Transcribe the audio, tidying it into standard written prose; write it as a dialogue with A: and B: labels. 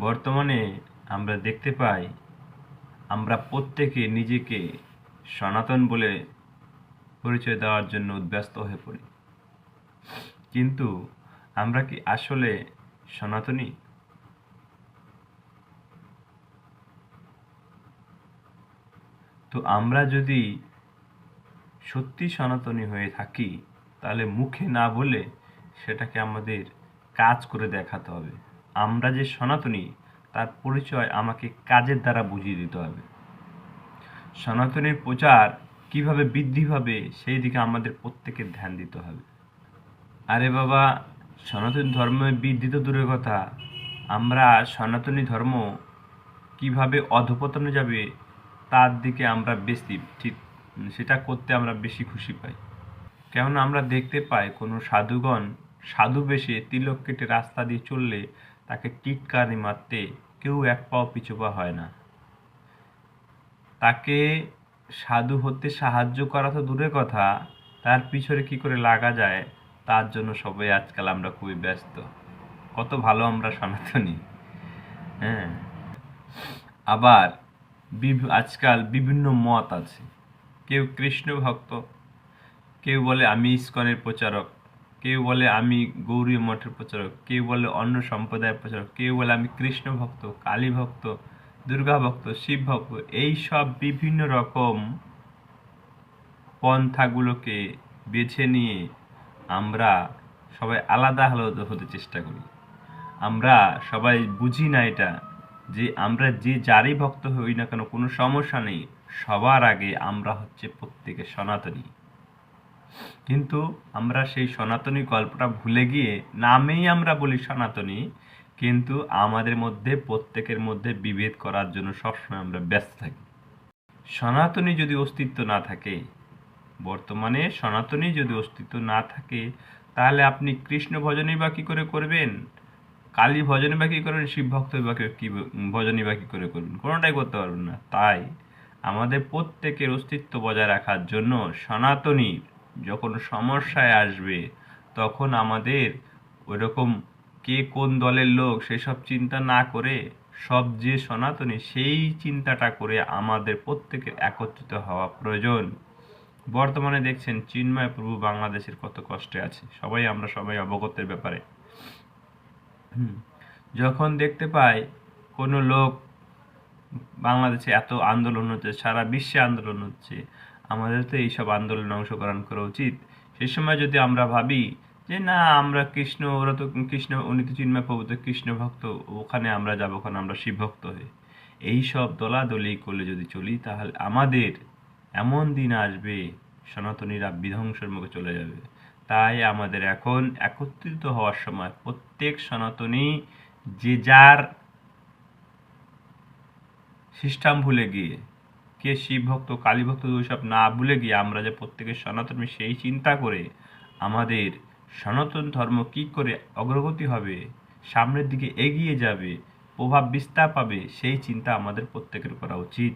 A: বর্তমানে আমরা দেখতে পাই আমরা প্রত্যেকে নিজেকে সনাতন বলে পরিচয় দেওয়ার জন্য ব্যস্ত হয়ে পড়ি, কিন্তু আমরা কি আসলে সনাতনী? তো আমরা যদি সত্যি সনাতনী হয়ে থাকি তাহলে মুখে না বলে সেটাকে আমাদের কাজ করে দেখাতে হবে। আমরা যে সনাতনী তার পরিচয় আমাকে কাজের দ্বারা বুঝিয়ে দিতে হবে। সনাতনীর প্রচার কিভাবে বৃদ্ধি পাবে সেই দিকে আমাদের প্রত্যেকের ধ্যান দিতে হবে। আরে বাবা, সনাতন ধর্মের বৃদ্ধি তো দূরের কথা, আমরা সনাতনী ধর্ম কিভাবে অধঃপতনে যাবে তার দিকে আমরা বেশি ঠিক সেটা করতে আমরা বেশি খুশি পাই। কেননা আমরা দেখতে পাই কোনো সাধুগণ সাধু বেশে তিলক কেটে রাস্তা দিয়ে চললে তাকে টিটকারি মারতে কেউ এক পাও পিছু পা হয় না। তাকে সাধু হতে সাহায্য করা তো দূরের কথা, তার পিছনে কি করে লাগা যায় তার জন্য সবাই আজকাল আমরা খুবই ব্যস্ত। কত ভালো আমরা সনাতনী। হ্যাঁ, আবার আজকাল বিভিন্ন মত আছে। কেউ কৃষ্ণ ভক্ত, কেউ বলে আমি ইস্কনের প্রচারক, কেউ বলে আমি গৌরী মঠের প্রচারক, কেউ বলে অন্য সম্প্রদায়ের প্রচারক, কেউ বলে আমি কৃষ্ণ ভক্ত, কালী ভক্ত, দুর্গা ভক্ত, শিব ভক্ত। এই সব বিভিন্ন রকম পন্থাগুলোকে বেছে নিয়ে আমরা সবাই আলাদা আলাদা হতে চেষ্টা করি। আমরা সবাই বুঝি না এটা যে আমরা যে যারই ভক্ত হই না কেন কোনো সমস্যা নেই, সবার আগে আমরা হচ্ছে প্রত্যেকে সনাতনী। কিন্তু আমরা সেই সনাতনী গল্পটা ভুলে গিয়ে নামেই আমরা বলি সনাতনী, কিন্তু আমাদের মধ্যে প্রত্যেকের মধ্যে বিভেদ করার জন্য সবসময় আমরা ব্যস্ত থাকি। সনাতনী যদি অস্তিত্ব না থাকে, বর্তমানে সনাতনী যদি অস্তিত্ব না থাকে, তাহলে আপনি কৃষ্ণ ভজনই বা কী করে করবেন, কালী ভজনই বা কী করবেন, শিব ভক্ত বা কী ভজনই বা কী করে করবেন? কোনোটাই করতে পারবেন না। তাই আমাদের প্রত্যেকের অস্তিত্ব বজায় রাখার জন্য সনাতনী যখন সমস্যায় আসবে তখন আমাদের ওইরকম কে কোন দলের লোক সেসব চিন্তা না করে সব যে সনাতনী সেই চিন্তাটা করে আমাদের প্রত্যেকের একত্রিত হওয়া প্রয়োজন। বর্তমানে দেখছেন চিন্ময় প্রভু বাংলাদেশের কত কষ্টে আছে, আমরা সবাই অবগতের ব্যাপারে। যখন দেখতে পাই কোনো লোক বাংলাদেশে এত আন্দোলন হচ্ছে, সারা বিশ্বে আন্দোলন হচ্ছে, আমাদের তো এইসব আন্দোলনে অংশগ্রহণ করা উচিত। সেই সময় যদি আমরা ভাবি যে না আমরা কৃষ্ণ, ওরা তো কৃষ্ণ, উনি তো চিন্ময় প্রভু তো কৃষ্ণ ভক্ত, ওখানে আমরা যাবো, ওখানে আমরা শিব ভক্ত হয়ে এইসব দলাদলি করলে যদি চলি, তাহলে আমাদের এমন দিন আসবে সনাতনীরা বিধ্বংসের মুখে চলে যাবে। তাই আমাদের এখন একত্রিত হওয়ার সময় প্রত্যেক সনাতনী যে যার সিস্টেম ভুলে গিয়ে, কে শিব ভক্ত, কালী ভক্ত, ওইসব না ভুলে গিয়ে আমরা যে প্রত্যেকের সনাতনী সেই চিন্তা করে আমাদের সনাতন ধর্ম কি করে অগ্রগতি হবে, সামনের দিকে এগিয়ে যাবে, প্রভাব বিস্তার পাবে, সেই চিন্তা আমাদের প্রত্যেকের করা উচিত।